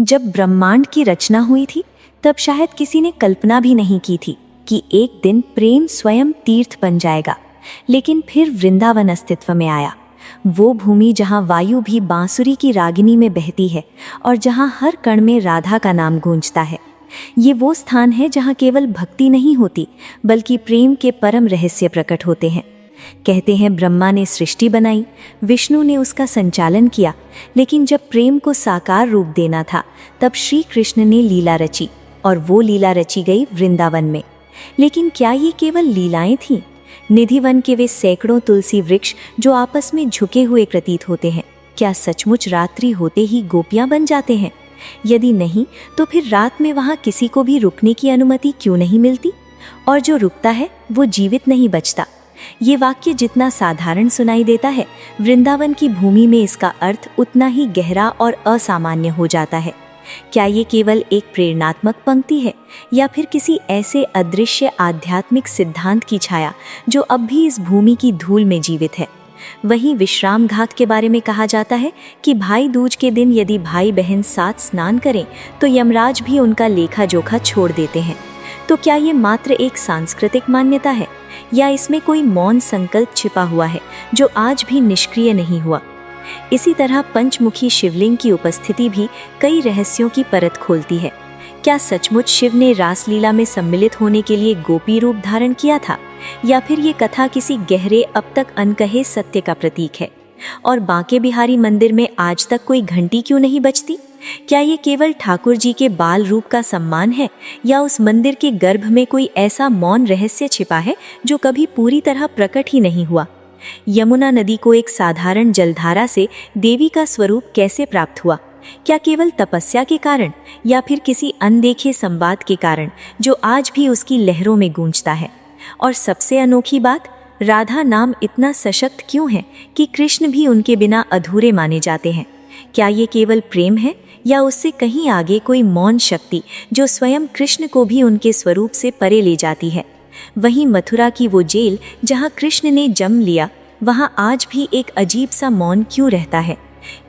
जब ब्रह्मांड की रचना हुई थी तब शायद किसी ने कल्पना भी नहीं की थी कि एक दिन प्रेम स्वयं तीर्थ बन जाएगा। लेकिन फिर वृंदावन अस्तित्व में आया, वो भूमि जहाँ वायु भी बांसुरी की रागिनी में बहती है और जहाँ हर कण में राधा का नाम गूंजता है। ये वो स्थान है जहाँ केवल भक्ति नहीं होती बल्कि प्रेम के परम रहस्य प्रकट होते हैं। कहते हैं ब्रह्मा ने सृष्टि बनाई, विष्णु ने उसका संचालन किया, लेकिन जब प्रेम को साकार रूप देना था तब श्री कृष्ण ने लीला रची और वो लीला रची गई वृंदावन में। लेकिन क्या ये केवल लीलाएं थीं? निधिवन के वे सैकड़ों तुलसी वृक्ष जो आपस में झुके हुए प्रतीत होते हैं, क्या सचमुच रात्रि होते ही गोपियां बन जाते हैं? यदि नहीं तो फिर रात में वहां किसी को भी रुकने की अनुमति क्यों नहीं मिलती? और जो रुकता है वो जीवित नहीं बचता। ये वाक्य जितना साधारण सुनाई देता है, वृंदावन की भूमि में इसका अर्थ उतना ही गहरा और असामान्य हो जाता है। क्या ये केवल एक प्रेरणात्मक पंक्ति है या फिर किसी ऐसे अदृश्य आध्यात्मिक सिद्धांत की छाया जो अब भी इस भूमि की धूल में जीवित है? वहीं विश्राम घाट के बारे में कहा जाता है कि भाई दूज के दिन यदि भाई बहन साथ स्नान करें तो यमराज भी उनका लेखा जोखा छोड़ देते हैं। तो क्या ये मात्र एक सांस्कृतिक मान्यता है या इसमें कोई मौन संकल्प छिपा हुआ है जो आज भी निष्क्रिय नहीं हुआ? इसी तरह पंचमुखी शिवलिंग की उपस्थिति भी कई रहस्यों की परत खोलती है। क्या सचमुच शिव ने रासलीला में सम्मिलित होने के लिए गोपी रूप धारण किया था या फिर ये कथा किसी गहरे अब तक अनकहे सत्य का प्रतीक है? और बांके बिहारी मंदिर में आज तक कोई घंटी क्यों नहीं बजती? क्या ये केवल ठाकुर जी के बाल रूप का सम्मान है या उस मंदिर के गर्भ में कोई ऐसा मौन रहस्य छिपा है जो कभी पूरी तरह प्रकट ही नहीं हुआ? यमुना नदी को एक साधारण जलधारा से देवी का स्वरूप कैसे प्राप्त हुआ? क्या केवल तपस्या के कारण या फिर किसी अनदेखे संवाद के कारण जो आज भी उसकी लहरों में गूंजता है? और सबसे अनोखी बात, राधा नाम इतना सशक्त क्यों है कि कृष्ण भी उनके बिना अधूरे माने जाते हैं? क्या ये केवल प्रेम है या उससे कहीं आगे कोई मौन शक्ति जो स्वयं कृष्ण को भी उनके स्वरूप से परे ले जाती है? वहीं मथुरा की वो जेल जहां कृष्ण ने जन्म लिया, वहां आज भी एक अजीब सा मौन क्यों रहता है?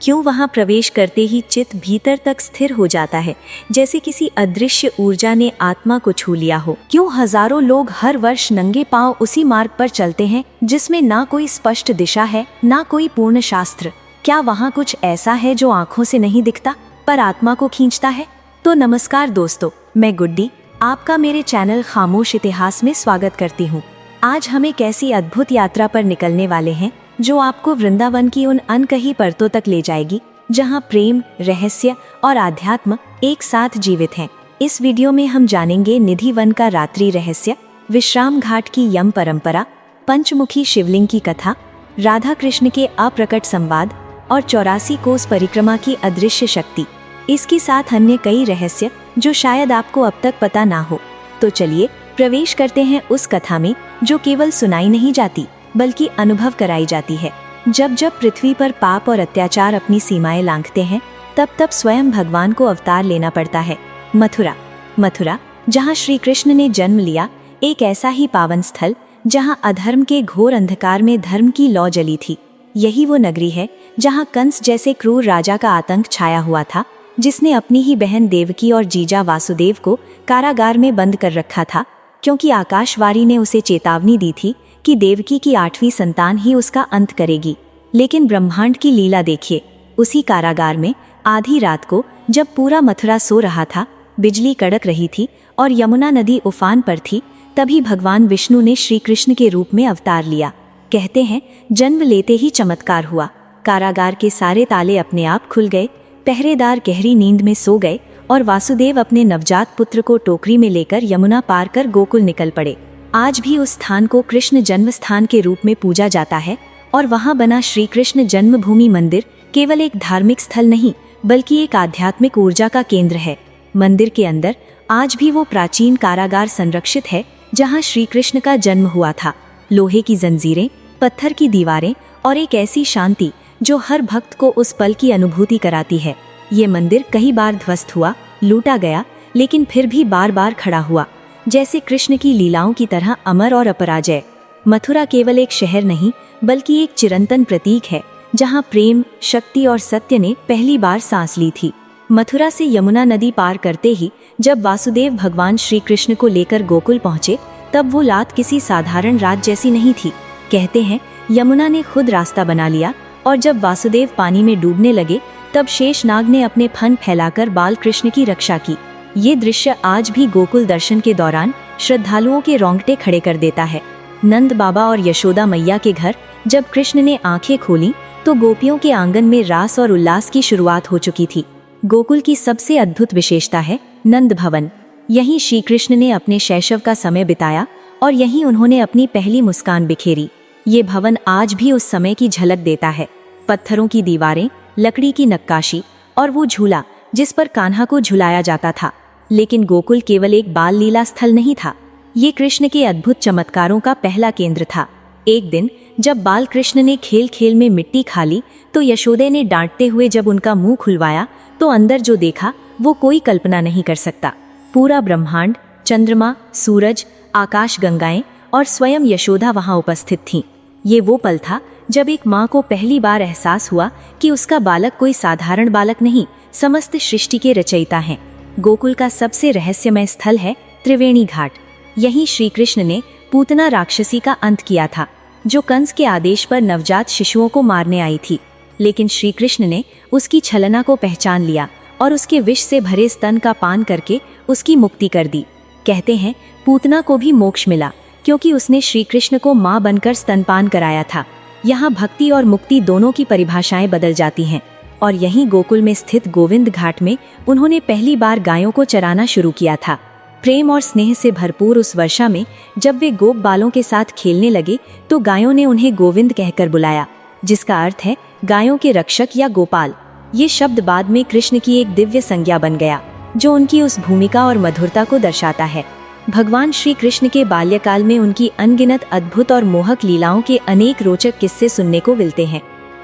क्यों वहां प्रवेश करते ही चित्त भीतर तक स्थिर हो जाता है, जैसे किसी अदृश्य ऊर्जा ने आत्मा को छू लिया हो? क्यों हजारों लोग हर वर्ष नंगे पांव उसी मार्ग पर चलते हैं जिसमें ना कोई स्पष्ट दिशा है, ना कोई पूर्ण शास्त्र? क्या वहाँ कुछ ऐसा है जो आँखों से नहीं दिखता पर आत्मा को खींचता है? तो नमस्कार दोस्तों, मैं गुड्डी आपका मेरे चैनल खामोश इतिहास में स्वागत करती हूँ। आज हम एक ऐसी अद्भुत यात्रा पर निकलने वाले हैं जो आपको वृंदावन की उन अनकही परतों तक ले जाएगी जहाँ प्रेम, रहस्य और आध्यात्म एक साथ जीवित हैं। इस वीडियो में हम जानेंगे निधिवन का रात्रि रहस्य, विश्राम घाट की यम परंपरा, पंचमुखी शिवलिंग की कथा, राधा कृष्ण के अप्रकट संवाद और 84 कोस परिक्रमा की अदृश्य शक्ति। इसके साथ अन्य कई रहस्य जो शायद आपको अब तक पता ना हो। तो चलिए प्रवेश करते हैं उस कथा में जो केवल सुनाई नहीं जाती बल्कि अनुभव कराई जाती है। जब जब पृथ्वी पर पाप और अत्याचार अपनी सीमाएं लांघते हैं तब तब स्वयं भगवान को अवतार लेना पड़ता है। मथुरा जहाँ श्री कृष्ण ने जन्म लिया, एक ऐसा ही पावन स्थल जहाँ अधर्म के घोर अंधकार में धर्म की लौ जली थी। यही वो नगरी है जहाँ कंस जैसे क्रूर राजा का आतंक छाया हुआ था, जिसने अपनी ही बहन देवकी और जीजा वासुदेव को कारागार में बंद कर रखा था, क्योंकि आकाशवाणी ने उसे चेतावनी दी थी कि देवकी की 8वीं संतान ही उसका अंत करेगी। लेकिन ब्रह्मांड की लीला देखिए, उसी कारागार में आधी रात को जब पूरा मथुरा सो रहा था, बिजली कड़क रही थी और यमुना नदी उफान पर थी, तभी भगवान विष्णु ने श्री कृष्ण के रूप में अवतार लिया। कहते हैं जन्म लेते ही चमत्कार हुआ, कारागार के सारे ताले अपने आप खुल गए, पहरेदार गहरी नींद में सो गए और वासुदेव अपने नवजात पुत्र को टोकरी में लेकर यमुना पार कर गोकुल निकल पड़े। आज भी उस स्थान को कृष्ण जन्म स्थान के रूप में पूजा जाता है और वहां बना श्री कृष्ण जन्मभूमि मंदिर केवल एक धार्मिक स्थल नहीं बल्कि एक आध्यात्मिक ऊर्जा का केंद्र है। मंदिर के अंदर आज भी वो प्राचीन कारागार संरक्षित है जहाँ श्री कृष्ण का जन्म हुआ था। लोहे की जंजीरें, पत्थर की दीवारें और एक ऐसी शांति जो हर भक्त को उस पल की अनुभूति कराती है। ये मंदिर कई बार ध्वस्त हुआ, लूटा गया, लेकिन फिर भी बार बार खड़ा हुआ, जैसे कृष्ण की लीलाओं की तरह अमर और अपराजय। मथुरा केवल एक शहर नहीं बल्कि एक चिरंतन प्रतीक है जहाँ प्रेम, शक्ति और सत्य ने पहली बार सांस ली थी। मथुरा से यमुना नदी पार करते ही जब वासुदेव भगवान श्री कृष्ण को लेकर गोकुल पहुँचे तब वो रात किसी साधारण रात जैसी नहीं थी। कहते हैं यमुना ने खुद रास्ता बना लिया और जब वासुदेव पानी में डूबने लगे तब शेषनाग ने अपने फन फैलाकर बाल कृष्ण की रक्षा की। ये दृश्य आज भी गोकुल दर्शन के दौरान श्रद्धालुओं के रोंगटे खड़े कर देता है। नंद बाबा और यशोदा मैया के घर जब कृष्ण ने आंखें खोली तो गोपियों के आंगन में रास और उल्लास की शुरुआत हो चुकी थी। गोकुल की सबसे अद्भुत विशेषता है नंद भवन। यहीं श्री कृष्ण ने अपने शैशव का समय बिताया और यहीं उन्होंने अपनी पहली मुस्कान बिखेरी। ये भवन आज भी उस समय की झलक देता है। पत्थरों की दीवारें, लकड़ी की नक्काशी और वो झूला जिस पर कान्हा को झुलाया जाता था। लेकिन गोकुल केवल एक बाल लीला स्थल नहीं था, ये कृष्ण के अद्भुत चमत्कारों का पहला केंद्र था। एक दिन जब बाल कृष्ण ने खेल खेल में मिट्टी खा ली तो यशोदे ने डांटते हुए जब उनका मुंह खुलवाया तो अंदर जो देखा वो कोई कल्पना नहीं कर सकता। पूरा ब्रह्मांड, चंद्रमा, सूरज, आकाश गंगाएं और स्वयं यशोदा वहां उपस्थित थीं। ये वो पल था जब एक माँ को पहली बार एहसास हुआ कि उसका बालक कोई साधारण बालक नहीं, समस्त सृष्टि के रचयिता हैं। गोकुल का सबसे रहस्यमय स्थल है त्रिवेणी घाट। यहीं श्री कृष्ण ने पूतना राक्षसी का अंत किया था, जो कंस के आदेश पर नवजात शिशुओं को मारने आई थी। लेकिन श्री कृष्ण ने उसकी छलना को पहचान लिया और उसके विष से भरे स्तन का पान करके उसकी मुक्ति कर दी। कहते हैं पूतना को भी मोक्ष मिला क्योंकि उसने श्री कृष्ण को माँ बनकर स्तनपान कराया था। यहाँ भक्ति और मुक्ति दोनों की परिभाषाएं बदल जाती हैं। और यहीं गोकुल में स्थित गोविंद घाट में उन्होंने पहली बार गायों को चराना शुरू किया था। प्रेम और स्नेह से भरपूर उस वर्षा में जब वे गोप बालों के साथ खेलने लगे तो गायों ने उन्हें गोविंद कहकर बुलाया, जिसका अर्थ है गायों के रक्षक या गोपाल। ये शब्द बाद में कृष्ण की एक दिव्य संज्ञा बन गया, जो उनकी उस भूमिका और मधुरता को दर्शाता है। भगवान श्री कृष्ण के बाल्यकाल में उनकी अनगिनत अद्भुत और मोहक लीलाओं के अनेक रोचक किस्से सुनने को मिलते हैं।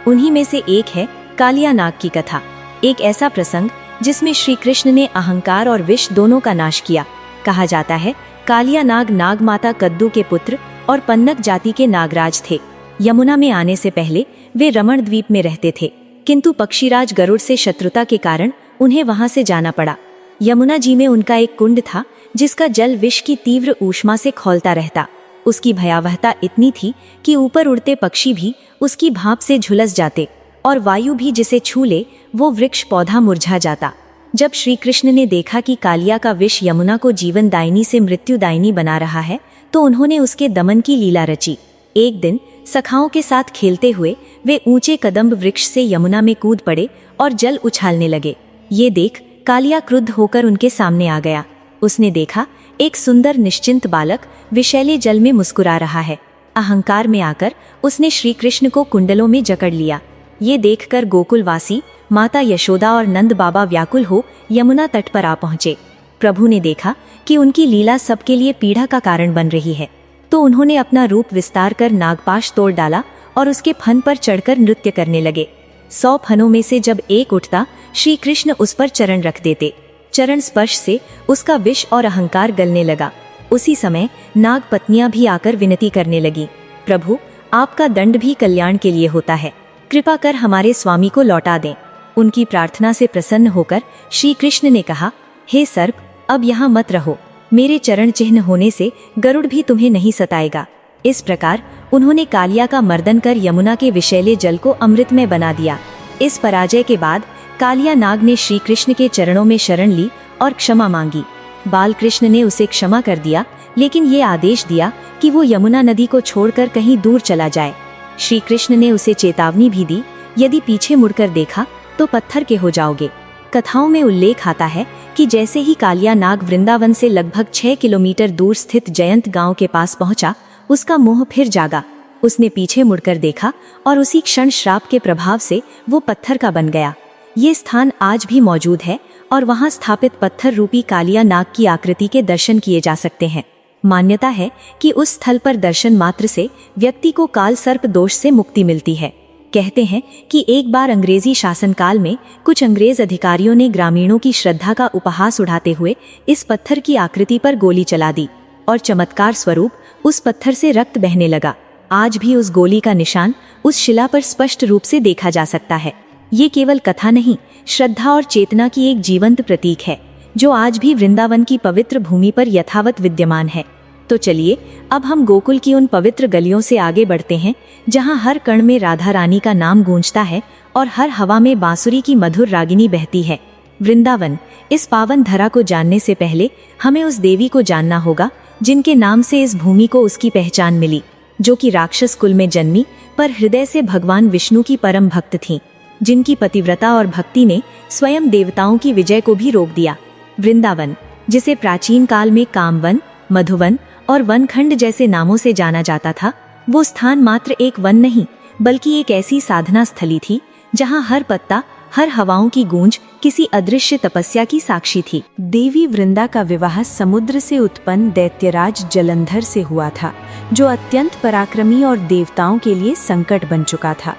उन्हीं में से एक है कालिया नाग की कथा, एक ऐसा प्रसंग जिसमें श्री कृष्ण ने अहंकार और विष दोनों का नाश किया। कहा जाता है कालिया नाग नाग माता कद्दू के पुत्र और पन्नग जाति के नागराज थे। यमुना में आने से पहले वे रमण द्वीप में रहते थे, किंतु पक्षीराज गरुड़ से शत्रुता के कारण उन्हें वहां से जाना पड़ा। यमुना जी में उनका एक कुंड था जिसका जल विष की तीव्र ऊष्मा से खौलता रहता। उसकी भयावहता इतनी थी कि ऊपर उड़ते पक्षी भी उसकी भाप से झुलस जाते और वायु भी जिसे छू ले वो वृक्ष पौधा मुरझा जाता। जब श्री कृष्ण ने देखा कि कालिया का विष यमुना को जीवनदायिनी से मृत्युदायिनी बना रहा है तो उन्होंने उसके दमन की लीला रची। एक दिन सखाओं के साथ खेलते हुए वे ऊंचे कदम्ब वृक्ष से यमुना में कूद पड़े और जल उछालने लगे। ये देख कालिया क्रुद्ध होकर उनके सामने आ गया। उसने देखा एक सुंदर निश्चिंत बालक विषैले जल में मुस्कुरा रहा है। अहंकार में आकर उसने श्री कृष्ण को कुंडलों में जकड़ लिया। ये देखकर गोकुलवासी, माता यशोदा और नंद बाबा व्याकुल हो यमुना तट पर आ पहुंचे। प्रभु ने देखा कि उनकी लीला सबके लिए पीड़ा का कारण बन रही है, तो उन्होंने अपना रूप विस्तार कर नागपाश तोड़ डाला और उसके फन पर चढ़कर नृत्य करने लगे। 100 फनों में से जब एक उठता श्री कृष्ण उस पर चरण रख देते। चरण स्पर्श से उसका विष और अहंकार गलने लगा। उसी समय नाग पत्नियां भी आकर विनती करने लगी, प्रभु आपका दंड भी कल्याण के लिए होता है, कृपा कर हमारे स्वामी को लौटा दें। उनकी प्रार्थना से प्रसन्न होकर श्री कृष्ण ने कहा, हे सर्प, अब यहाँ मत रहो, मेरे चरण चिन्ह होने से गरुड़ भी तुम्हें नहीं सताएगा। इस प्रकार उन्होंने कालिया का मर्दन कर यमुना के विषैले जल को अमृतमय बना दिया। इस पराजय के बाद कालिया नाग ने श्री कृष्ण के चरणों में शरण ली और क्षमा मांगी। बाल कृष्ण ने उसे क्षमा कर दिया, लेकिन ये आदेश दिया कि वो यमुना नदी को छोड़कर कहीं दूर चला जाए। श्री कृष्ण ने उसे चेतावनी भी दी, यदि पीछे मुड़कर देखा तो पत्थर के हो जाओगे। कथाओं में उल्लेख आता है कि जैसे ही कालिया नाग वृंदावन से लगभग 6 किलोमीटर दूर स्थित जयंत गांव के पास पहुंचा, उसका मोह फिर जागा। उसने पीछे मुड़कर देखा और उसी क्षण श्राप के प्रभाव से वो पत्थर का बन गया। ये स्थान आज भी मौजूद है और वहां स्थापित पत्थर रूपी कालिया नाग की आकृति के दर्शन किए जा सकते हैं। मान्यता है कि उस स्थल पर दर्शन मात्र से व्यक्ति को काल सर्प दोष से मुक्ति मिलती है। कहते हैं कि एक बार अंग्रेजी शासनकाल में कुछ अंग्रेज अधिकारियों ने ग्रामीणों की श्रद्धा का उपहास उड़ाते हुए इस पत्थर की आकृति पर गोली चला दी और चमत्कार स्वरूप उस पत्थर से रक्त बहने लगा। आज भी उस गोली का निशान उस शिला पर स्पष्ट रूप से देखा जा सकता है। ये केवल कथा नहीं, श्रद्धा और चेतना की एक जीवंत प्रतीक है जो आज भी वृंदावन की पवित्र भूमि पर यथावत विद्यमान है। तो चलिए अब हम गोकुल की उन पवित्र गलियों से आगे बढ़ते हैं जहां हर कण में राधा रानी का नाम गूंजता है और हर हवा में बांसुरी की मधुर रागिनी बहती है। वृंदावन, इस पावन धरा को जानने से पहले हमें उस देवी को जानना होगा जिनके नाम से इस भूमि को उसकी पहचान मिली, जो कि राक्षस कुल में जन्मी पर हृदय से भगवान विष्णु की परम भक्त थीं, जिनकी पतिव्रता और भक्ति ने स्वयं देवताओं की विजय को भी रोक दिया। वृंदावन, जिसे प्राचीन काल में कामवन, मधुवन और वनखंड जैसे नामों से जाना जाता था, वो स्थान मात्र एक वन नहीं बल्कि एक ऐसी साधना स्थली थी जहां हर पत्ता, हर हवाओं की गूंज किसी अदृश्य तपस्या की साक्षी थी। देवी वृंदा का विवाह समुद्र से उत्पन्न दैत्यराज जलंधर से हुआ था, जो अत्यंत पराक्रमी और देवताओं के लिए संकट बन चुका था।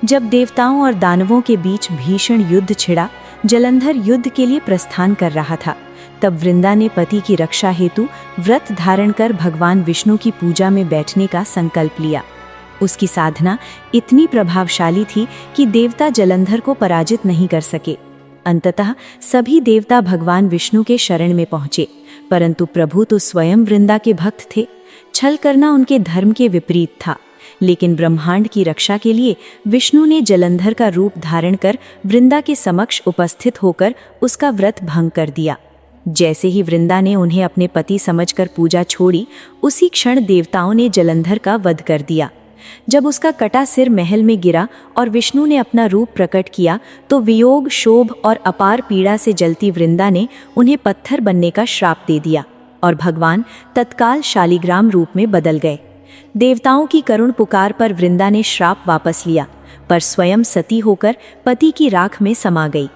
जब देवताओं और दानवों के बीच भीषण युद्ध छिड़ा, जलंधर युद्ध के लिए प्रस्थान कर रहा था। तब वृंदा ने पति की रक्षा हेतु व्रत धारण कर भगवान विष्णु की पूजा में बैठने का संकल्प लिया। उसकी साधना इतनी प्रभावशाली थी कि देवता जलंधर को पराजित नहीं कर सके। अंततः सभी देवता भगवान विष्णु के शरण में पहुंचे, परंतु प्रभु तो स्वयं वृंदा के भक्त थे। छल करना उनके धर्म के विपरीत था, लेकिन ब्रह्मांड की रक्षा के लिए विष्णु ने जलंधर का रूप धारण कर वृंदा के समक्ष उपस्थित होकर उसका व्रत भंग कर दिया। जैसे ही वृंदा ने उन्हें अपने पति समझकर पूजा छोड़ी, उसी क्षण देवताओं ने जलंधर का वध कर दिया। जब उसका कटा सिर महल में गिरा और विष्णु ने अपना रूप प्रकट किया, तो वियोग, शोभ और अपार पीड़ा से जलती वृंदा ने उन्हें पत्थर बनने का श्राप दे दिया और भगवान तत्काल शालिग्राम रूप में बदल गए। देवताओं की करुण पुकार पर वृंदा ने श्राप वापस लिया, पर स्वयं सती होकर पति की राख में समा गई।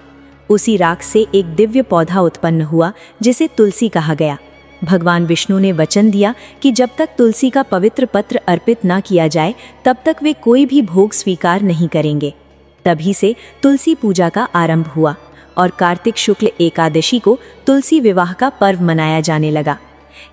उसी राख से एक दिव्य पौधा उत्पन्न हुआ जिसे तुलसी कहा गया। भगवान विष्णु ने वचन दिया कि जब तक तुलसी का पवित्र पत्र अर्पित न किया जाए, तब तक वे कोई भी भोग स्वीकार नहीं करेंगे। तभी से तुलसी पूजा का आरंभ हुआ और कार्तिक शुक्ल एकादशी को तुलसी विवाह का पर्व मनाया जाने लगा।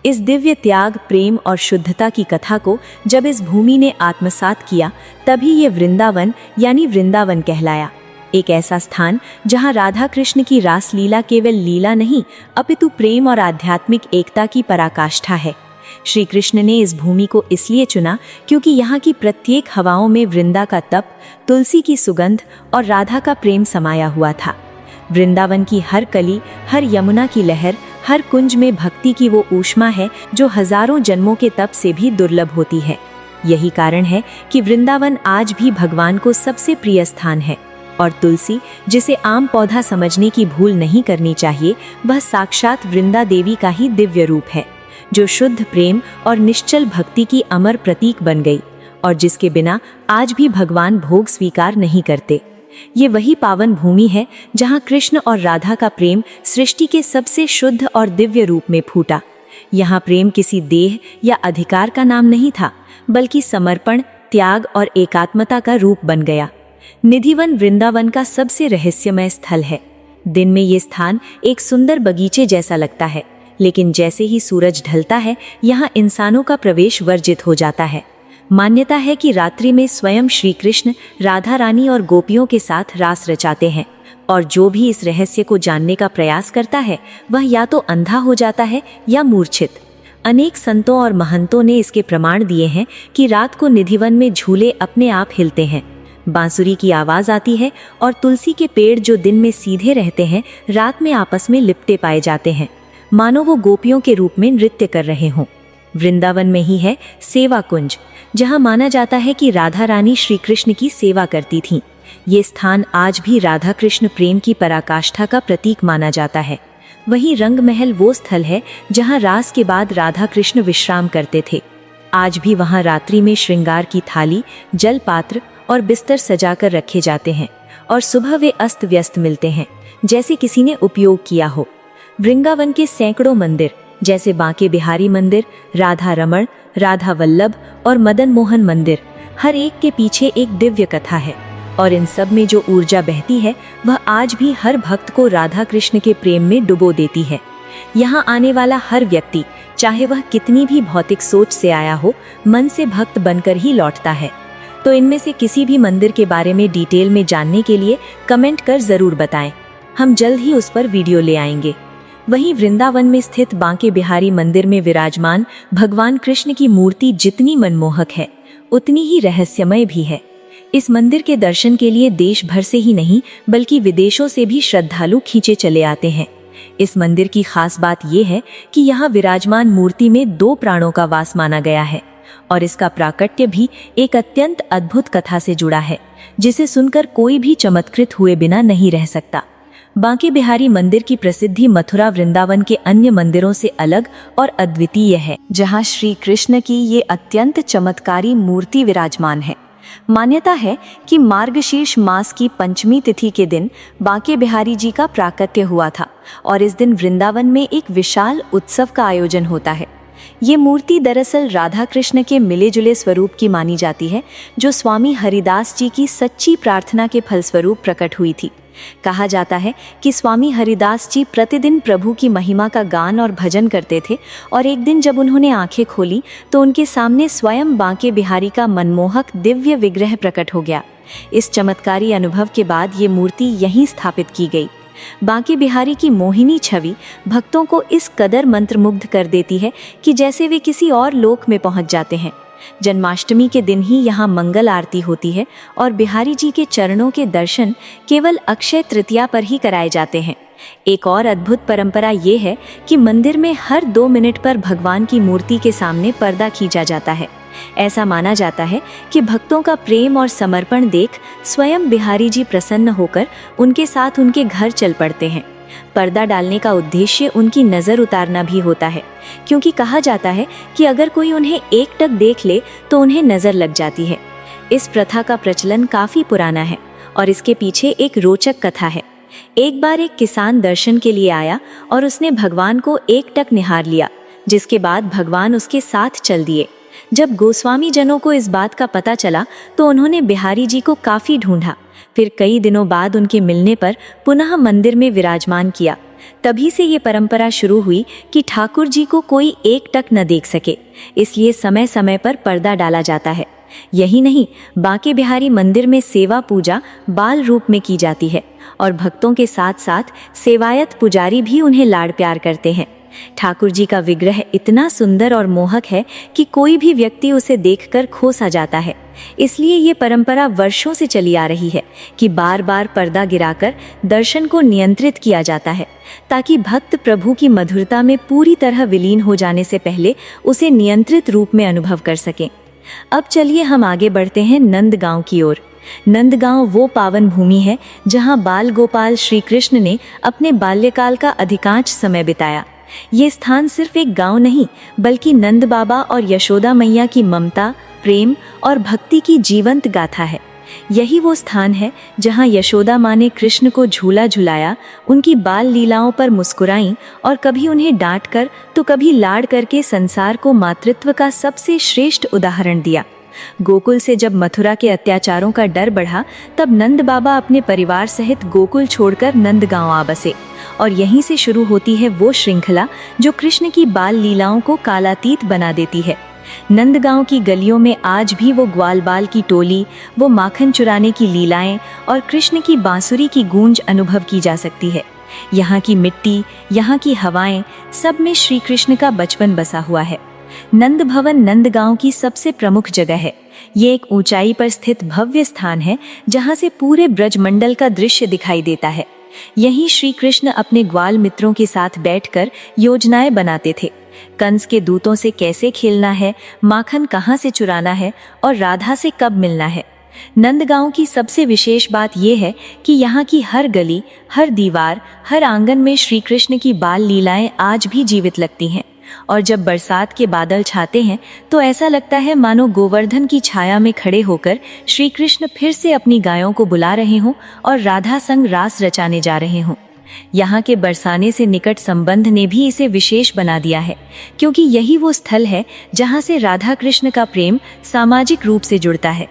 इस दिव्य त्याग, प्रेम और शुद्धता की कथा को जब इस भूमि ने आत्मसात किया, तभी ये वृंदावन यानी वृंदावन कहलाया। एक ऐसा स्थान जहां राधा कृष्ण की रास लीला केवल लीला नहीं, अपितु प्रेम और आध्यात्मिक एकता की पराकाष्ठा है। श्री कृष्ण ने इस भूमि को इसलिए चुना क्योंकि यहाँ की प्रत्येक हवाओं में वृंदा का तप, तुलसी की सुगंध और राधा का प्रेम समाया हुआ था। वृंदावन की हर कली, हर यमुना की लहर, हर कुंज में भक्ति की वो ऊष्मा है जो हजारों जन्मों के तप से भी दुर्लभ होती है। यही कारण है कि वृंदावन आज भी भगवान को सबसे प्रिय स्थान है। और तुलसी, जिसे आम पौधा समझने की भूल नहीं करनी चाहिए, वह साक्षात वृंदा देवी का ही दिव्य रूप है, जो शुद्ध प्रेम और निश्चल भक्ति की अमर प्रतीक बन गई और जिसके बिना आज भी भगवान भोग स्वीकार नहीं करते। ये वही पावन भूमि है जहाँ कृष्ण और राधा का प्रेम सृष्टि के सबसे शुद्ध और दिव्य रूप में फूटा। यहाँ प्रेम किसी देह या अधिकार का नाम नहीं था, बल्कि समर्पण, त्याग और एकात्मता का रूप बन गया। निधिवन वृंदावन का सबसे रहस्यमय स्थल है। दिन में ये स्थान एक सुंदर बगीचे जैसा लगता है, लेकिन जैसे ही सूरज ढलता है, यहाँ इंसानों का प्रवेश वर्जित हो जाता है। मान्यता है कि रात्रि में स्वयं श्री कृष्ण राधा रानी और गोपियों के साथ रास रचाते हैं, और जो भी इस रहस्य को जानने का प्रयास करता है, वह या तो अंधा हो जाता है या मूर्छित। अनेक संतों और महंतों ने इसके प्रमाण दिए हैं कि रात को निधिवन में झूले अपने आप हिलते हैं, बांसुरी की आवाज आती है और तुलसी के पेड़ जो दिन में सीधे रहते हैं, रात में आपस में लिपटे पाए जाते हैं, मानो वो गोपियों के रूप में नृत्य कर रहे हों। वृंदावन में ही है सेवा कुंज, जहां माना जाता है कि राधा रानी श्री कृष्ण की सेवा करती थीं। ये स्थान आज भी राधा कृष्ण प्रेम की पराकाष्ठा का प्रतीक माना जाता है। वहीं रंग महल वो स्थल है जहां रास के बाद राधा कृष्ण विश्राम करते थे। आज भी वहां रात्रि में श्रृंगार की थाली, जल पात्र और बिस्तर सजाकर रखे जाते हैं और सुबह वे अस्त व्यस्त मिलते हैं, जैसे किसी ने उपयोग किया हो। वृंदावन के सैकड़ों मंदिर, जैसे बांके बिहारी मंदिर, राधा रमण, राधा वल्लभ और मदन मोहन मंदिर, हर एक के पीछे एक दिव्य कथा है, और इन सब में जो ऊर्जा बहती है वह आज भी हर भक्त को राधा कृष्ण के प्रेम में डुबो देती है। यहाँ आने वाला हर व्यक्ति, चाहे वह कितनी भी भौतिक सोच से आया हो, मन से भक्त बनकर ही लौटता है। तो इनमें से किसी भी मंदिर के बारे में डिटेल में जानने के लिए कमेंट कर जरूर बताएं। हम जल्द ही उस पर वीडियो ले आएंगे। वहीं वृंदावन में स्थित बांके बिहारी मंदिर में विराजमान भगवान कृष्ण की मूर्ति जितनी मनमोहक है, उतनी ही रहस्यमय भी है। इस मंदिर के दर्शन के लिए देश भर से ही नहीं बल्कि विदेशों से भी श्रद्धालु खींचे चले आते हैं। इस मंदिर की खास बात यह है कि यहाँ विराजमान मूर्ति में 2 प्राणों का वास माना गया है और इसका प्राकट्य भी एक अत्यंत अद्भुत कथा से जुड़ा है, जिसे सुनकर कोई भी चमत्कृत हुए बिना नहीं रह सकता। बांके बिहारी मंदिर की प्रसिद्धि मथुरा वृंदावन के अन्य मंदिरों से अलग और अद्वितीय है, जहाँ श्री कृष्ण की ये अत्यंत चमत्कारी मूर्ति विराजमान है। मान्यता है कि मार्गशीर्ष मास की पंचमी तिथि के दिन बांके बिहारी जी का प्राकट्य हुआ था और इस दिन वृंदावन में एक विशाल उत्सव का आयोजन होता है। ये मूर्ति दरअसल राधा कृष्ण के मिले जुले स्वरूप की मानी जाती है, जो स्वामी हरिदास जी की सच्ची प्रार्थना के फलस्वरूप प्रकट हुई थी। कहा जाता है कि स्वामी हरिदास जी प्रतिदिन प्रभु की महिमा का गान और भजन करते थे और एक दिन जब उन्होंने आंखें खोली तो उनके सामने स्वयं बांके बिहारी का मनमोहक दिव्य विग्रह प्रकट हो गया। इस चमत्कारी अनुभव के बाद ये मूर्ति यहीं स्थापित की गई। बांके बिहारी की मोहिनी छवि भक्तों को इस कदर मंत्रमुग्ध कर देती है कि जैसे वे किसी और लोक में पहुंच जाते हैं। जन्माष्टमी के दिन ही यहाँ मंगल आरती होती है और बिहारी जी के चरणों के दर्शन केवल अक्षय तृतीया पर ही कराए जाते हैं। एक और अद्भुत परंपरा ये है कि मंदिर में हर 2 मिनट पर भगवान की मूर्ति के सामने पर्दा खींचा जाता है। ऐसा माना जाता है कि भक्तों का प्रेम और समर्पण देख स्वयं बिहारी जी प्रसन्न होकर उनके साथ उनके घर चल पड़ते हैं। पर्दा डालने का उद्देश्य उनकी नज़र उतारना भी होता है, क्योंकि कहा जाता है कि अगर कोई उन्हें एकटक देख ले तो उन्हें नज़र लग जाती है। इस प्रथा का प्रचलन काफ़ी पुराना है और इसके पीछे एक रोचक कथा है। एक बार एक किसान दर्शन के लिए आया और उसने भगवान को एकटक निहार लिया, जिसके बाद भगवान उसके साथ चल दिए। जब गोस्वामी जनों को इस बात का पता चला तो उन्होंने बिहारी जी को काफ़ी ढूंढा। फिर कई दिनों बाद उनके मिलने पर पुनः मंदिर में विराजमान किया। तभी से ये परंपरा शुरू हुई कि ठाकुर जी को कोई एकटक न देख सके, इसलिए समय समय पर पर्दा डाला जाता है। यही नहीं, बांके बिहारी मंदिर में सेवा पूजा बाल रूप में की जाती है और भक्तों के साथ साथ सेवायत पुजारी भी उन्हें लाड़ प्यार करते हैं। ठाकुर जी का विग्रह इतना सुंदर और मोहक है कि कोई भी व्यक्ति उसे देखकर खो सा जाता है। इसलिए ये परंपरा वर्षों से चली आ रही है कि बार बार पर्दा गिराकर दर्शन को नियंत्रित किया जाता है, ताकि भक्त प्रभु की मधुरता में पूरी तरह विलीन हो जाने से पहले उसे नियंत्रित रूप में अनुभव कर सकें। अब चलिए हम आगे बढ़ते हैं नंदगांव की ओर। नंदगांव वो पावन भूमि है जहाँ बाल गोपाल श्री कृष्ण ने अपने बाल्यकाल का अधिकांश समय बिताया। ये स्थान सिर्फ एक गांव नहीं बल्कि नंद बाबा और यशोदा मैया की ममता, प्रेम और भक्ति की जीवंत गाथा है। यही वो स्थान है जहां यशोदा माँ ने कृष्ण को झूला झुलाया, उनकी बाल लीलाओं पर मुस्कुराई और कभी उन्हें डांट कर तो कभी लाड़ करके संसार को मातृत्व का सबसे श्रेष्ठ उदाहरण दिया। गोकुल से जब मथुरा के अत्याचारों का डर बढ़ा, तब नंद बाबा अपने परिवार सहित गोकुल छोड़कर नंदगांव आ बसे और यहीं से शुरू होती है वो श्रृंखला जो कृष्ण की बाल लीलाओं को कालातीत बना देती है। नंदगांव की गलियों में आज भी वो ग्वाल बाल की टोली, वो माखन चुराने की लीलाएं और कृष्ण की बांसुरी की गूंज अनुभव की जा सकती है। यहाँ की मिट्टी, यहाँ की हवाएं, सब में श्री कृष्ण का बचपन बसा हुआ है। नंद भवन नंदगांव की सबसे प्रमुख जगह है। ये एक ऊंचाई पर स्थित भव्य स्थान है जहाँ से पूरे ब्रजमंडल का दृश्य दिखाई देता है। यहीं श्री कृष्ण अपने ग्वाल मित्रों के साथ बैठकर योजनाएं बनाते थे। कंस के दूतों से कैसे खेलना है, माखन कहाँ से चुराना है और राधा से कब मिलना है। नंदगांव की सबसे विशेष बात यह है कि यहाँ की हर गली, हर दीवार, हर आंगन में श्री कृष्ण की बाल लीलाएं आज भी जीवित लगती हैं। और जब बरसात के बादल छाते हैं तो ऐसा लगता है मानो गोवर्धन की छाया में खड़े होकर श्री कृष्ण फिर से अपनी गायों को बुला रहे हों और राधा संग रास रचाने जा रहे हों। यहाँ के बरसाने से निकट संबंध ने भी इसे विशेष बना दिया है, क्योंकि यही वो स्थल है जहाँ से राधा कृष्ण का प्रेम सामाजिक रूप से जुड़ता है।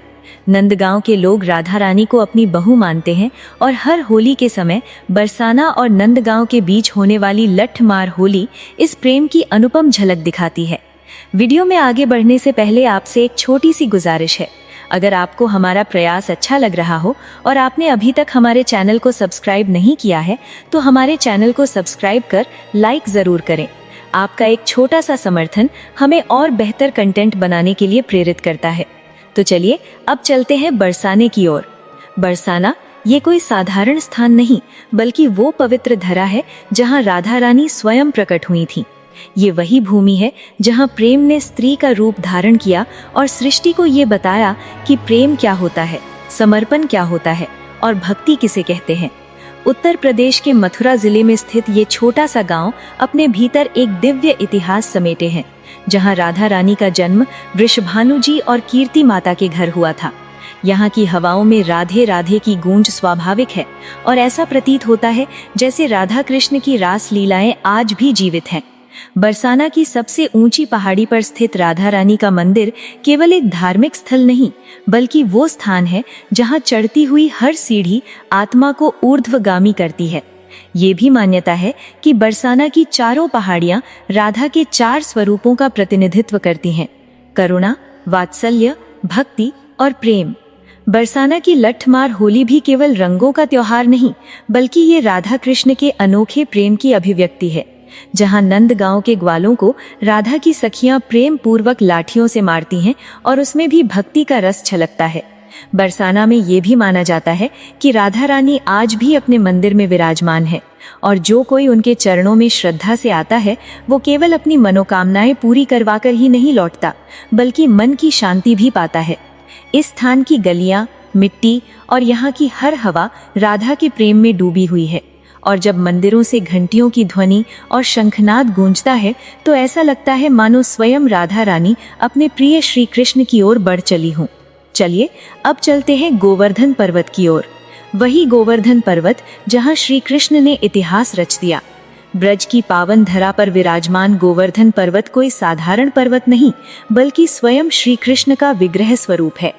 नंदगांव के लोग राधा रानी को अपनी बहू मानते हैं और हर होली के समय बरसाना और नंदगांव के बीच होने वाली लठमार होली इस प्रेम की अनुपम झलक दिखाती है। वीडियो में आगे बढ़ने से पहले आपसे एक छोटी सी गुजारिश है। अगर आपको हमारा प्रयास अच्छा लग रहा हो और आपने अभी तक हमारे चैनल को सब्सक्राइब नहीं किया है तो हमारे चैनल को सब्सक्राइब कर लाइक जरूर करें। आपका एक छोटा सा समर्थन हमें और बेहतर कंटेंट बनाने के लिए प्रेरित करता है। तो चलिए अब चलते हैं बरसाने की ओर। बरसाना ये कोई साधारण स्थान नहीं, बल्कि वो पवित्र धरा है जहाँ राधा रानी स्वयं प्रकट हुई थीं। ये वही भूमि है जहाँ प्रेम ने स्त्री का रूप धारण किया और सृष्टि को ये बताया कि प्रेम क्या होता है, समर्पण क्या होता है और भक्ति किसे कहते हैं। उत्तर प्रदेश के मथुरा जिले में स्थित ये छोटा सा गांव अपने भीतर एक दिव्य इतिहास समेटे हैं, जहाँ राधा रानी का जन्म वृषभानु जी और कीर्ति माता के घर हुआ था। यहाँ की हवाओं में राधे राधे की गूंज स्वाभाविक है और ऐसा प्रतीत होता है जैसे राधा कृष्ण की रास लीलाएं आज भी जीवित हैं। बरसाना की सबसे ऊंची पहाड़ी पर स्थित राधा रानी का मंदिर केवल एक धार्मिक स्थल नहीं, बल्कि वो स्थान है जहाँ चढ़ती हुई हर सीढ़ी आत्मा को ऊर्ध्वगामी करती है। ये भी मान्यता है कि बरसाना की चारों पहाड़ियाँ राधा के 4 स्वरूपों का प्रतिनिधित्व करती हैं: करुणा, वात्सल्य, भक्ति और प्रेम। बरसाना की लठमार होली भी केवल रंगों का त्योहार नहीं, बल्कि ये राधा कृष्ण के अनोखे प्रेम की अभिव्यक्ति है, जहां नंद गांव के ग्वालों को राधा की सखियां प्रेम पूर्वक लाठियों से मारती हैं और उसमें भी भक्ति का रस छलकता है। बरसाना में ये भी माना जाता है कि राधा रानी आज भी अपने मंदिर में विराजमान है और जो कोई उनके चरणों में श्रद्धा से आता है वो केवल अपनी मनोकामनाएं पूरी करवाकर ही नहीं लौटता, बल्कि मन की शांति भी पाता है। इस स्थान की गलियां, मिट्टी और यहाँ की हर हवा राधा के प्रेम में डूबी हुई है और जब मंदिरों से घंटियों की ध्वनि और शंखनाद गूंजता है तो ऐसा लगता है मानो स्वयं राधा रानी अपने प्रिय श्री कृष्ण की ओर बढ़ चली हूँ। चलिए अब चलते हैं गोवर्धन पर्वत की ओर। वही गोवर्धन पर्वत जहाँ श्री कृष्ण ने इतिहास रच दिया। ब्रज की पावन धरा पर विराजमान गोवर्धन पर्वत कोई साधारण पर्वत नहीं, बल्कि स्वयं श्री कृष्ण का विग्रह स्वरूप है।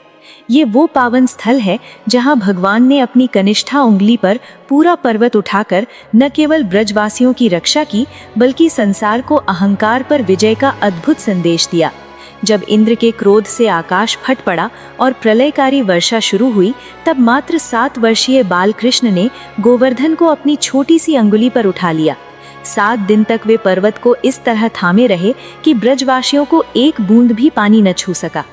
ये वो पावन स्थल है जहां भगवान ने अपनी कनिष्ठा उंगली पर पूरा पर्वत उठाकर न केवल ब्रजवासियों की रक्षा की, बल्कि संसार को अहंकार पर विजय का अद्भुत संदेश दिया। जब इंद्र के क्रोध से आकाश फट पड़ा और प्रलयकारी वर्षा शुरू हुई, तब मात्र 7 वर्षीय बाल कृष्ण ने गोवर्धन को अपनी छोटी सी अंगुली पर उठा लिया। 7 दिन तक वे पर्वत को इस तरह थामे रहे कि ब्रजवासियों को एक बूंद भी पानी न छू सका।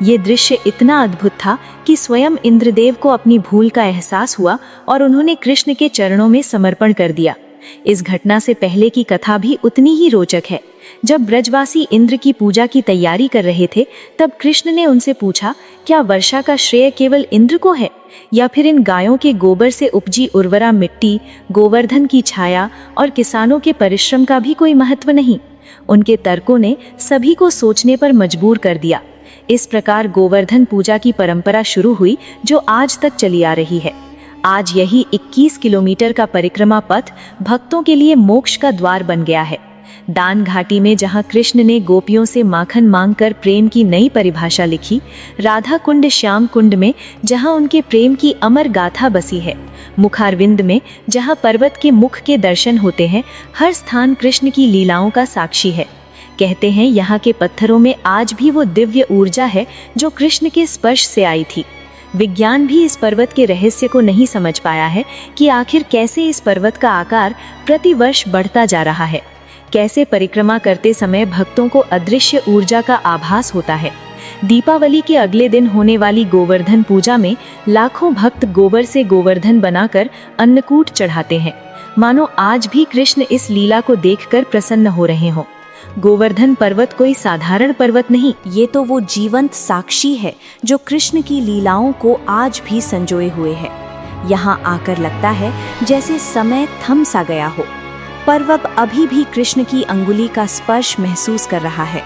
ये दृश्य इतना अद्भुत था कि स्वयं इंद्रदेव को अपनी भूल का एहसास हुआ और उन्होंने कृष्ण के चरणों में समर्पण कर दिया। इस घटना से पहले की कथा भी उतनी ही रोचक है। जब ब्रजवासी इंद्र की पूजा की तैयारी कर रहे थे, तब कृष्ण ने उनसे पूछा, क्या वर्षा का श्रेय केवल इंद्र को है या फिर इन गायों के गोबर से उपजी उर्वरा मिट्टी, गोवर्धन की छाया और किसानों के परिश्रम का भी कोई महत्व नहीं? उनके तर्कों ने सभी को सोचने पर मजबूर कर दिया। इस प्रकार गोवर्धन पूजा की परंपरा शुरू हुई, जो आज तक चली आ रही है। आज यही 21 किलोमीटर का परिक्रमा पथ भक्तों के लिए मोक्ष का द्वार बन गया है। दान घाटी में जहां कृष्ण ने गोपियों से माखन मांगकर प्रेम की नई परिभाषा लिखी, राधा कुंड श्याम कुंड में जहां उनके प्रेम की अमर गाथा बसी है, मुखारविंद में जहां पर्वत के मुख के दर्शन होते हैं, हर स्थान कृष्ण की लीलाओं का साक्षी है। कहते हैं यहाँ के पत्थरों में आज भी वो दिव्य ऊर्जा है जो कृष्ण के स्पर्श से आई थी। विज्ञान भी इस पर्वत के रहस्य को नहीं समझ पाया है कि आखिर कैसे इस पर्वत का आकार प्रतिवर्ष बढ़ता जा रहा है, कैसे परिक्रमा करते समय भक्तों को अदृश्य ऊर्जा का आभास होता है। दीपावली के अगले दिन होने वाली गोवर्धन पूजा में लाखों भक्त गोबर से गोवर्धन बनाकर अन्नकूट चढ़ाते हैं, मानो आज भी कृष्ण इस लीला को देखकर प्रसन्न हो रहे हों। गोवर्धन पर्वत कोई साधारण पर्वत नहीं, ये तो वो जीवंत साक्षी है जो कृष्ण की लीलाओं को आज भी संजोए हुए है। यहाँ आकर लगता है जैसे समय थम सा गया हो। पर्वत अभी भी कृष्ण की अंगुली का स्पर्श महसूस कर रहा है।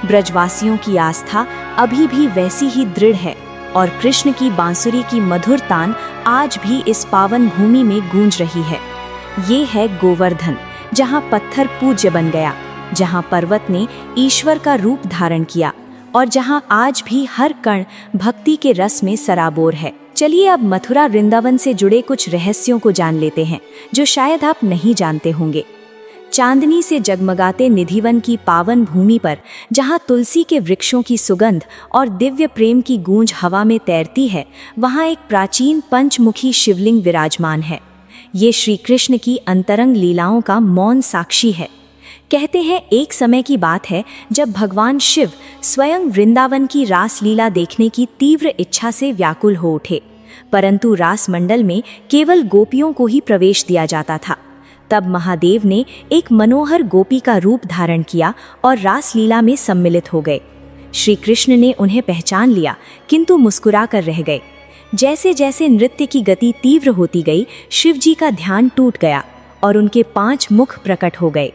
ब्रजवासियों की आस्था अभी भी वैसी ही दृढ़ है और कृष्ण की बांसुरी की मधुर तान आज भी इस पावन भूमि में गूंज रही है। ये है गोवर्धन, जहाँ पत्थर पूज्य बन गया, जहाँ पर्वत ने ईश्वर का रूप धारण किया और जहाँ आज भी हर कण भक्ति के रस में सराबोर है। चलिए अब मथुरा वृंदावन से जुड़े कुछ रहस्यों को जान लेते हैं जो शायद आप नहीं जानते होंगे। चांदनी से जगमगाते निधिवन की पावन भूमि पर, जहाँ तुलसी के वृक्षों की सुगंध और दिव्य प्रेम की गूंज हवा में तैरती है, वहाँ एक प्राचीन पंचमुखी शिवलिंग विराजमान है। ये श्री कृष्ण की अंतरंग लीलाओं का मौन साक्षी है। कहते हैं एक समय की बात है जब भगवान शिव स्वयं वृंदावन की रास लीला देखने की तीव्र इच्छा से व्याकुल हो उठे, परंतु रास मंडल में केवल गोपियों को ही प्रवेश दिया जाता था। तब महादेव ने एक मनोहर गोपी का रूप धारण किया और रास लीला में सम्मिलित हो गए। श्री कृष्ण ने उन्हें पहचान लिया, किंतु मुस्कुरा कर रह गए। जैसे जैसे नृत्य की गति तीव्र होती गई, शिव जी का ध्यान टूट गया और उनके 5 मुख प्रकट हो गए: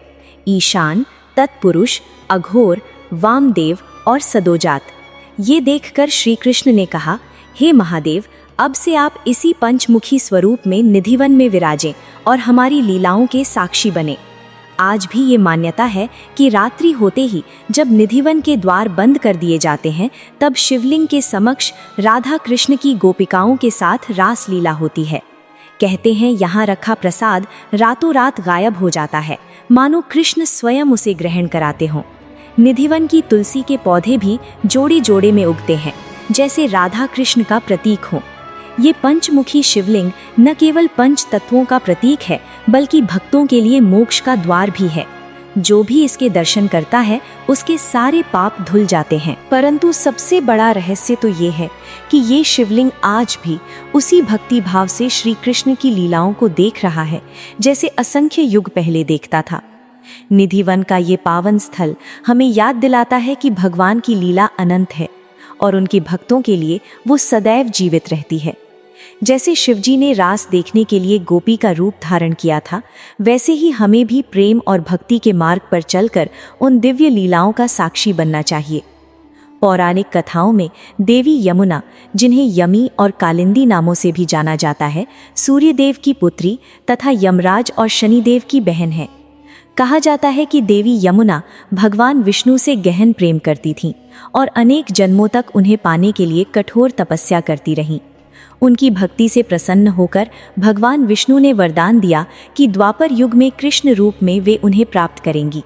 ईशान, तत्पुरुष, अघोर, वामदेव और सदोजात। ये देखकर श्री कृष्ण ने कहा, हे महादेव, अब से आप इसी पंचमुखी स्वरूप में निधिवन में विराजें और हमारी लीलाओं के साक्षी बने। आज भी ये मान्यता है कि रात्रि होते ही जब निधिवन के द्वार बंद कर दिए जाते हैं, तब शिवलिंग के समक्ष राधा कृष्ण की गोपिकाओं के साथ रास लीला होती है। कहते हैं यहाँ रखा प्रसाद रातों रात गायब हो जाता है, मानो कृष्ण स्वयं उसे ग्रहण कराते हों। निधिवन की तुलसी के पौधे भी जोड़े जोड़े में उगते हैं, जैसे राधा कृष्ण का प्रतीक हो। ये पंचमुखी शिवलिंग न केवल पंच तत्वों का प्रतीक है, बल्कि भक्तों के लिए मोक्ष का द्वार भी है। जो भी इसके दर्शन करता है, उसके सारे पाप धुल जाते हैं। परंतु सबसे बड़ा रहस्य तो ये है कि ये शिवलिंग आज भी उसी भक्ति भाव से श्री कृष्ण की लीलाओं को देख रहा है, जैसे असंख्य युग पहले देखता था। निधिवन का ये पावन स्थल हमें याद दिलाता है कि भगवान की लीला अनंत है और उनके भक्तों के लिए वो सदैव जीवित रहती है। जैसे शिवजी ने रास देखने के लिए गोपी का रूप धारण किया था, वैसे ही हमें भी प्रेम और भक्ति के मार्ग पर चलकर उन दिव्य लीलाओं का साक्षी बनना चाहिए। पौराणिक कथाओं में देवी यमुना, जिन्हें यमी और कालिंदी नामों से भी जाना जाता है, सूर्यदेव की पुत्री तथा यमराज और शनिदेव की बहन है। कहा जाता है कि देवी यमुना भगवान विष्णु से गहन प्रेम करती थीं और अनेक जन्मों तक उन्हें पाने के लिए कठोर तपस्या करती रहीं। उनकी भक्ति से प्रसन्न होकर भगवान विष्णु ने वरदान दिया कि द्वापर युग में कृष्ण रूप में वे उन्हें प्राप्त करेंगी।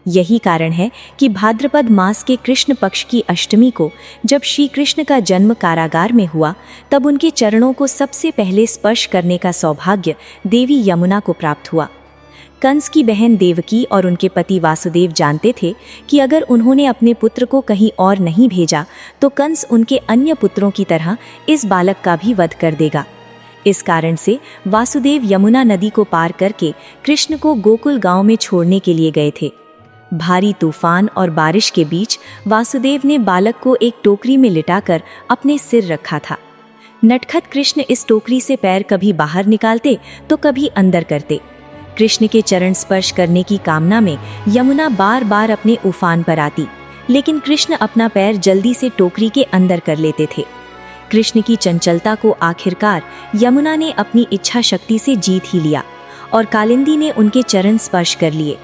यही कारण है कि भाद्रपद मास के कृष्ण पक्ष की अष्टमी को, जब श्री कृष्ण का जन्म कारागार में हुआ, तब उनके चरणों को सबसे पहले स्पर्श करने का सौभाग्य देवी यमुना को प्राप्त हुआ। कंस की बहन देवकी और उनके पति वासुदेव जानते थे कि अगर उन्होंने अपने पुत्र को कहीं और नहीं भेजा तो कंस उनके अन्य पुत्रों की तरह इस बालक का भी वध कर देगा। इस कारण से वासुदेव यमुना नदी को पार करके कृष्ण को गोकुल गांव में छोड़ने के लिए गए थे। भारी तूफान और बारिश के बीच वासुदेव ने बालक को एक टोकरी में लिटाकर अपने सिर रखा था। नटखट कृष्ण इस टोकरी से पैर कभी बाहर निकालते तो कभी अंदर करते। कृष्ण के चरण स्पर्श करने की कामना में यमुना बार बार अपने उफान पर आती, लेकिन कृष्ण अपना पैर जल्दी से टोकरी के अंदर कर लेते थे। कृष्ण की चंचलता को आखिरकार यमुना ने अपनी इच्छा शक्ति से जीत ही लिया और कालिंदी ने उनके चरण स्पर्श कर लिए।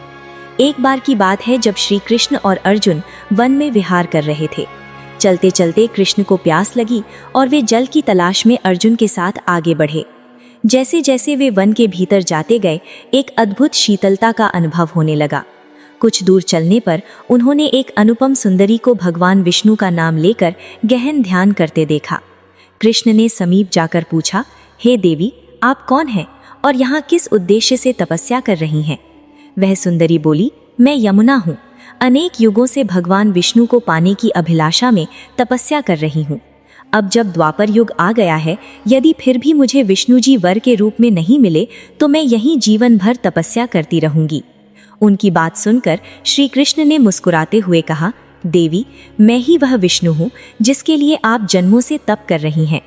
एक बार की बात है जब श्री कृष्ण और अर्जुन वन में विहार कर रहे थे। चलते चलते कृष्ण को प्यास लगी और वे जल की तलाश में अर्जुन के साथ आगे बढ़े। जैसे जैसे वे वन के भीतर जाते गए, एक अद्भुत शीतलता का अनुभव होने लगा। कुछ दूर चलने पर उन्होंने एक अनुपम सुंदरी को भगवान विष्णु का नाम लेकर गहन ध्यान करते देखा। कृष्ण ने समीप जाकर पूछा, हे देवी, आप कौन हैं और यहाँ किस उद्देश्य से तपस्या कर रही हैं? वह सुंदरी बोली, मैं यमुना हूँ। अनेक युगों से भगवान विष्णु को पाने की अभिलाषा में तपस्या कर रही हूँ। अब जब द्वापर युग आ गया है, यदि फिर भी मुझे विष्णु जी वर के रूप में नहीं मिले तो मैं यहीं जीवन भर तपस्या करती रहूंगी। उनकी बात सुनकर श्री कृष्ण ने मुस्कुराते हुए कहा, देवी, मैं ही वह विष्णु हूँ जिसके लिए आप जन्मों से तप कर रही हैं।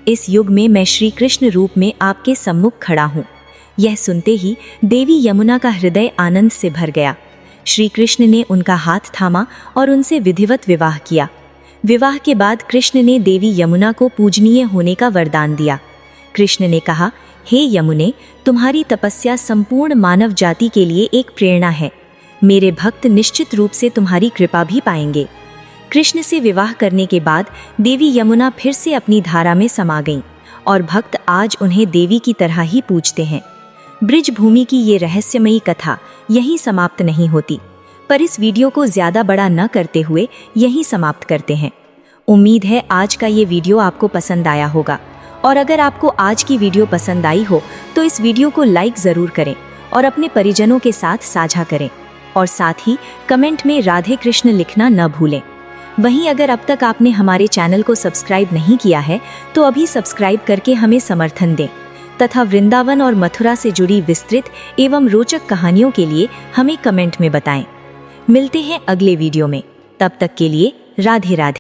इस युग में मैं श्री कृष्ण रूप में आपके सम्मुख खड़ा हूँ। यह सुनते ही देवी यमुना का हृदय आनंद से भर गया। श्री कृष्ण ने उनका हाथ थामा और उनसे विधिवत विवाह किया। विवाह के बाद कृष्ण ने देवी यमुना को पूजनीय होने का वरदान दिया। कृष्ण ने कहा, हे यमुने, तुम्हारी तपस्या संपूर्ण मानव जाति के लिए एक प्रेरणा है। मेरे भक्त निश्चित रूप से तुम्हारी कृपा भी पाएंगे। कृष्ण से विवाह करने के बाद देवी यमुना फिर से अपनी धारा में समा गईं और भक्त आज उन्हें देवी की तरह ही पूजते हैं। ब्रिज भूमि की ये रहस्यमयी कथा यहीं समाप्त नहीं होती, पर इस वीडियो को ज़्यादा बड़ा न करते हुए यहीं समाप्त करते हैं। उम्मीद है आज का ये वीडियो आपको पसंद आया होगा, और अगर आपको आज की वीडियो पसंद आई हो तो इस वीडियो को लाइक ज़रूर करें और अपने परिजनों के साथ साझा करें, और साथ ही कमेंट में राधे कृष्ण लिखना न भूलें। वहीं अगर अब तक आपने हमारे चैनल को सब्सक्राइब नहीं किया है तो अभी सब्सक्राइब करके हमें समर्थन दें, तथा वृंदावन और मथुरा से जुड़ी विस्तृत एवं रोचक कहानियों के लिए हमें कमेंट में बताएं। मिलते हैं अगले वीडियो में, तब तक के लिए राधे राधे।